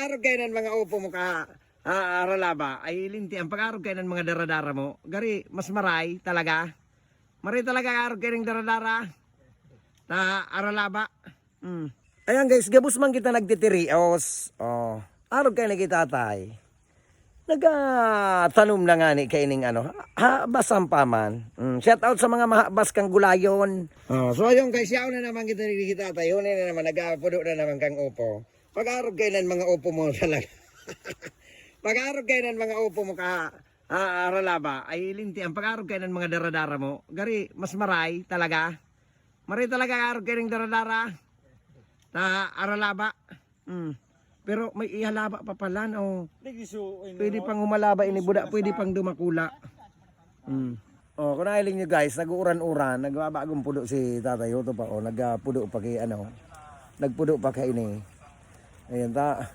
pag-arog kayo ng mga upo mo ka aralaba ay linti ang pag-arog kayo ng mga daradara mo. Gari, mas maray talaga. Maray talaga arog kayo ng daradara. Ta aralaba. Ayan guys, gabus man kita nagtitirios. Arog kayo na kita tay. Nagtanom na nga ni kaining ano, basang paman. Shout out sa mga mahabas kang gulayon. So ayun guys, yaw na naman kita tayo na naman, nagapudo na naman kang upo. Pag-arog kayo ng mga upo mo talaga. Pag-arog kayo ng mga upo mo ka aralaba, ay linti ang pag-arog kayo ng mga daradara mo. Gari, mas maray talaga. Maray talaga arog kayo ng daradara. Ta aralaba. Pero may ihalaba pa pala, no? Pwede pang humalaba ini buda, pwede pang dumakula. Kung nailing nyo guys, nag-uuran-uran, nagbabagong pudo si Tatay Otto pa, nagpudo pa kay ano, nagpudo pa kay ini. Ayan ta.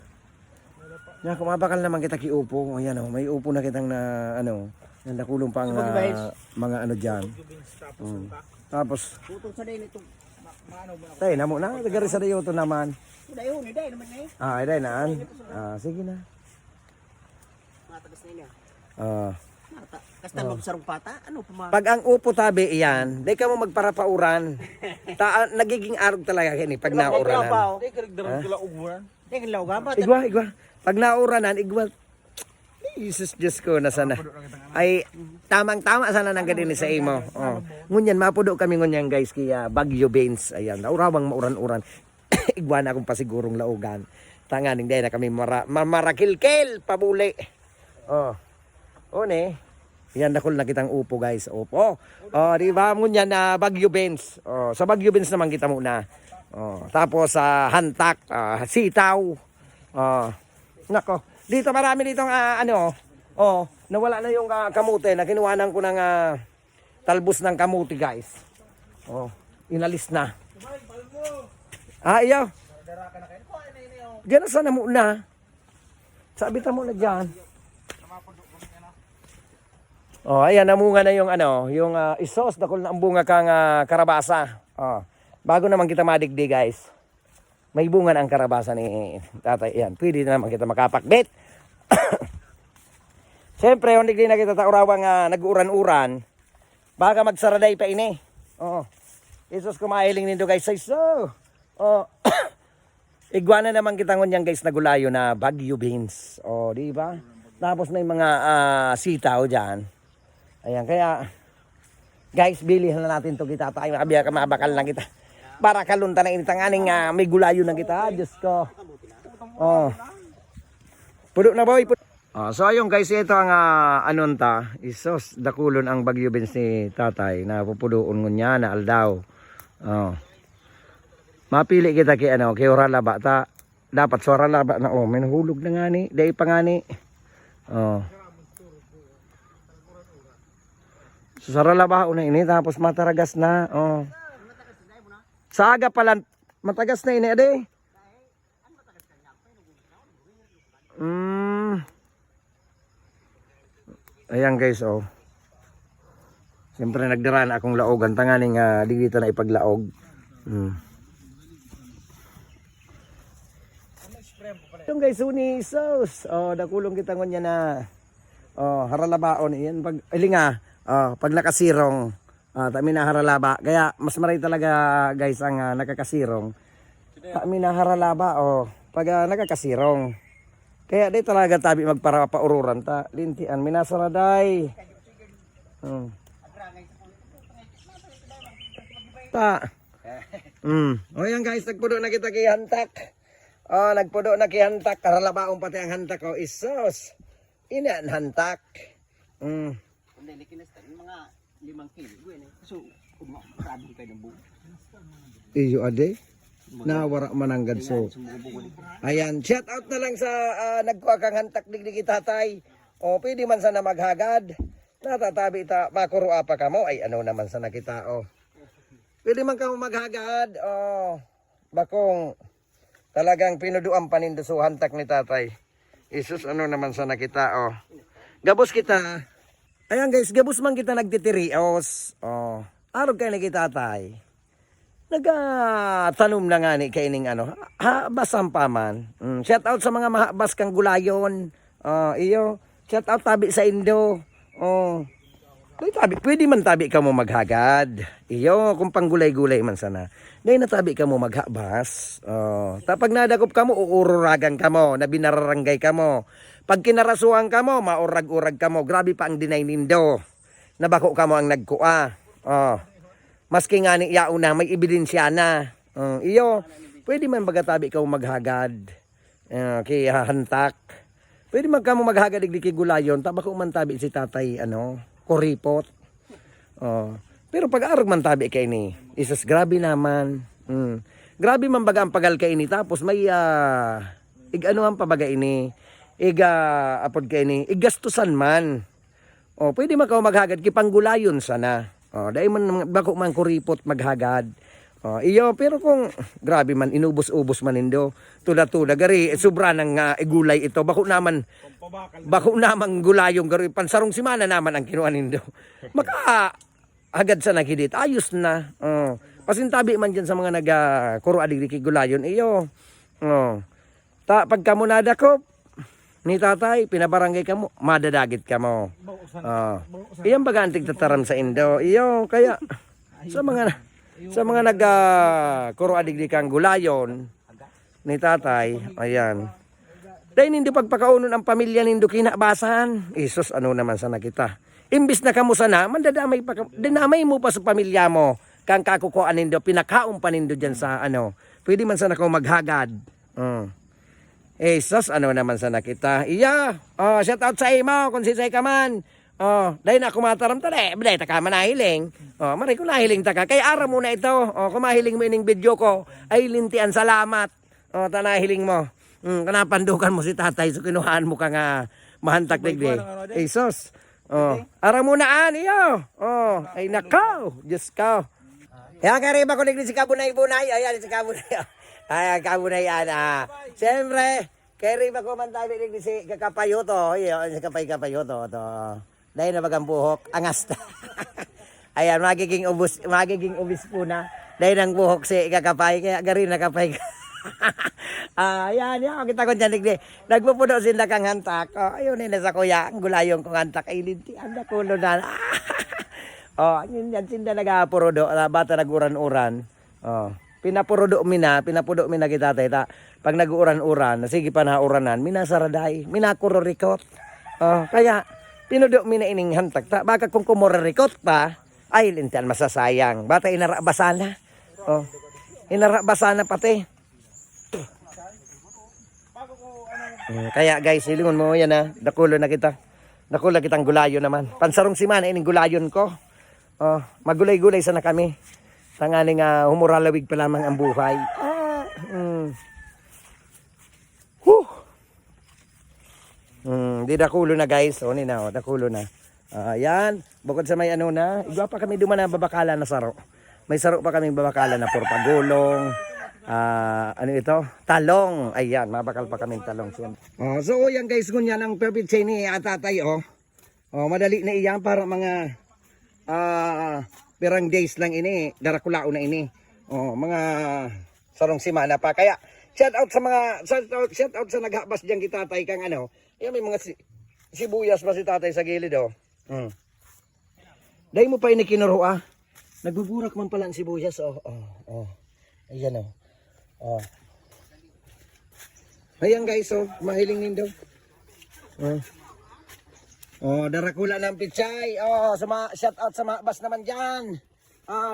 Yan, kumabakal naman kita ki upo. Ayan may upo na kitang na ano, nakulong pang mga ano diyan. Tapos tayo na muna, nagari sa Otto naman. Dayon, iday naman na eh. Iday naan. Sige na. Matagas na niya. Kasta magsarong pata, ano pa Pag ang upo tabi iyan, di ka mo magparapauran. Nagiging arog talaga kini pag nauranan. Igwa. Pag nauranan, igwa. Jesus Diyos ko na sana. Ay tamang-tama sana nang gadini sa imo. Ngunyan mapudo kami ngunyan guys kaya Bagyo Beans. Ayan, naurawang mauran-uran. Igwa na akong pasigurong laugan. Tanganing dahil na kami marakilkel pabuli. One. Yan dakol na kitang upo guys. Upo. Di ba mo niyan na Bagyo Beans. Sa Bagyo Beans naman kita muna. Tapos sa hantak, sitaw. Nako. Dito marami ditong nawala na yung kamote na kinuhanan ko ng talbos ng kamote guys. Inalis na. Iyo. Diyan na sana muna. Sabi ta muna dyan. Ayan, namunga na yung yung isos, dakol na ang bunga kang karabasa. Bago naman kita madigdi guys. May bunga na ang karabasa ni Tatay. Ayan, pwede na naman kita makapakbit. Siyempre, hindi na kita taurawang nag-uran-uran. Baka magsaraday pa ini. Isos kumailing nito guys. So, igwana naman kita ngunyan guys na gulayo na Bagyo Beans. Di ba? Tapos may mga sitaw dyan. Ayan, kaya guys, bilihan na natin to kita tayo. Makabiya ka mabakal lang kita. Para kalunta na initang aning may gulayo na kita. Diyos ko. Pudo na boy. So ayun guys, ito ang anunta. Isos, dakulon ang Bagyo Beans ni Tatay na pupudoon ngunya na aldaw. Mapili kita kay kay oralaba ta. Dapat sa oralaba na may nahulog na nga ni, dai pa nga ni. So sa oralaba una ini tapos mataragas na. Sa aga pala matagas na ini ade. Ayan guys Siyempre nagdaraan akong laogan tanganing dito na ipaglaog. Yung guys, unisos. Dakulong kita ngonya na haralabaon. Yan pag pag nakasirong, tami na haralaba. Kaya mas maray talaga guys ang nakakasirong. Tami na haralaba pag nakakasirong. Kaya di talaga tabi magparapaururan ta. Lintian minasaraday. Ta. Yan guys, nagpudo na kita kay hantak. Nagpudo na kay hantak, karalabaon pati ang hantak isos. Ina hantak. Hindi likinas tan mga 5 kilo so umakabi kay ng buo. Iyo ade. Nawara mananggad so. Ayan, shout out na lang sa nagkuha kang hantak digdig Tatay. Pwede man sana maghagad. Natatabi ta makuro apa ka mo ay ano naman sana kita Pwede man ka maghagad. Bakong talagang pinuduan panindo so hantak ni Tatay. Isus ano naman sana kita Gabos kita. Ayan guys, gabos man kita nagtitirios. Arog kayo na kita Tatay. nagatanom na nga ni kaining ano, basang paman. Shout out sa mga mahabas kang gulayon. Iyo, shout out tabi sa Indo. Pwede man tabi ka mo maghagad. Iyo, kung panggulay-gulay man sana. Dahil natabi ka mo maghabas. Tapag nadakop ka mo, uururagan ka mo, nabinararanggay ka mo. Pag kinarasuhan ka mo, maurag-urag ka mo. Grabe pa ang dinay nindo. Nabako ka mo ang nagkua. Maski nga ni yauna, may ebidensya na. Iyo, pwede man bagatabi ka maghagad. Kaya hantak. Pwede man ka mo maghagad igdi gulayon. Tabako man tabi si tatay, kuripot. Pero pag-arag man tabi kay ni, isas grabe naman. Grabe man baga ang pagal kay ni. Tapos may, igano ang pabaga ini. Apod kay ni, igastusan man. Pwede man ka maghagad kipanggulayon sana. Dahil man bako man kuripot maghagad. Iyo, pero kung grabe man inubos-ubos man nindo, tula-tula gari sobra nang gulay ito. Bako naman gulayong gari pansarong simana naman ang kinuha nindo. Maka agad sa nakidit ayos na. Pasintabi man diyan sa mga kuro adigdi gulayon iyo. Pagka mo nadakop ni tatay, pinabarangay ka mo, madadagit ka mo. Iyan baga antig tataram sa Indo. Iyo, kaya sa mga kuro adigdi kang gulayon ni tatay, ayan. Dahil hindi pagpakaunon ang pamilya nindo kinabasan. Isus, ano naman sana kita. Imbis na kamo sana, mandadamay pa dinamay mo pa sa pamilya mo. Kang kakukuan nindo, pinakaon pa nindo dyan sa Pwede man sana ko maghagad. Sus, ano naman sana kita. Iya, shout out sa imo kung sisay ka man. Dahil na kumataram tala, bilay ta ka manahiling. Maray ko nahiling ta ka. Kaya ara mo na ito. Kung mahiling mo ining video ko, ay lintian salamat. Tanahiling mo. Kanapandukan mo si tatay, so kinuhaan mo ka nga mahantak digdi. Sus, ara mo naan, iyo. Ay nakaw, Diyos ka. Kaya kariba ko digdi si Kabunay-Bunay. Ayan, si Kabunay. Ay, Kabunay yan. Siyempre, kariba ko man tayo digdi si Kakapayo to. Iyo, si Kapayo to. Dahil na bagang buhok, angas na. Ayan, magiging ubis po na. Dahil ng buhok si Kakapay, kaya garin nakapay ka. Ayan, kita ko dyan, nagpupuno sila kang hantak. Ayun, sa kuya, ang gulayong kong hantak, ay linti, ang nakulo na. Yun yan, sinda nag-apurodo, bata nag-uran-uran. Pinapurodo mina kita, teta. Pag nag-uran-uran, sige pa na uranan, minasaraday, minakurorikot. Kaya, pinudo mina ining hantak ta. Baka kung kumurarikot pa, ay lintian masasayang. Bata inarabasana. Inarabasana pati. Kaya guys, hilingon mo yan dakulo na kita. Dakulo kitang gulayo naman. Pansarong simana ining gulayon ko. Magulay-gulay sana kami. Tanganing humuralawig pa lamang ang buhay. Di dakulo na guys. Ni na, dakulo na. Ayan, bukod sa may igwa pa kami duman na babakala na saro. May saro pa kaming babakala na purpagulong. Talong. Ayan, mabakal pa kaming talong. So yan guys, ganyan ang pepitse ni tatay. Madali na iyan para mga pirang days lang ini. Darakulao na ini. Mga sarong simana pa. Kaya shout out sa naghabas diyan kita tatay kang Ayan, may mga sibuyas pa si tatay sa gilid Dahil mo pa inikinuro Nagbuburak man pala ang sibuyas Ayan Ayan guys mahiling nindo. Darakula ng pichay. Shout out sa mga bas naman dyan.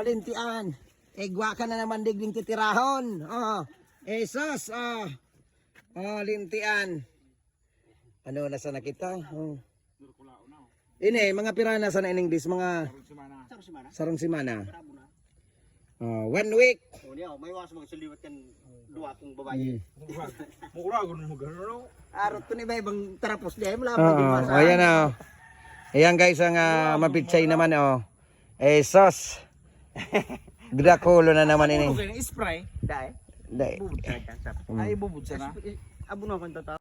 Lintian. Egwa ka na naman digling titirahon. Esas. Lintian. Nasa na kita? Ini, mga pirana sa na in English, mga sarong simana. 1 week. May was mga suliwat yan dua kong babae. Arot to ni ba ibang tarapos diya. Ayan Ayan guys, ang mapitsay naman Sos. Grakulo na naman ini. Spray. Dahil. Ay, bubud sa na. Abo na kang tata.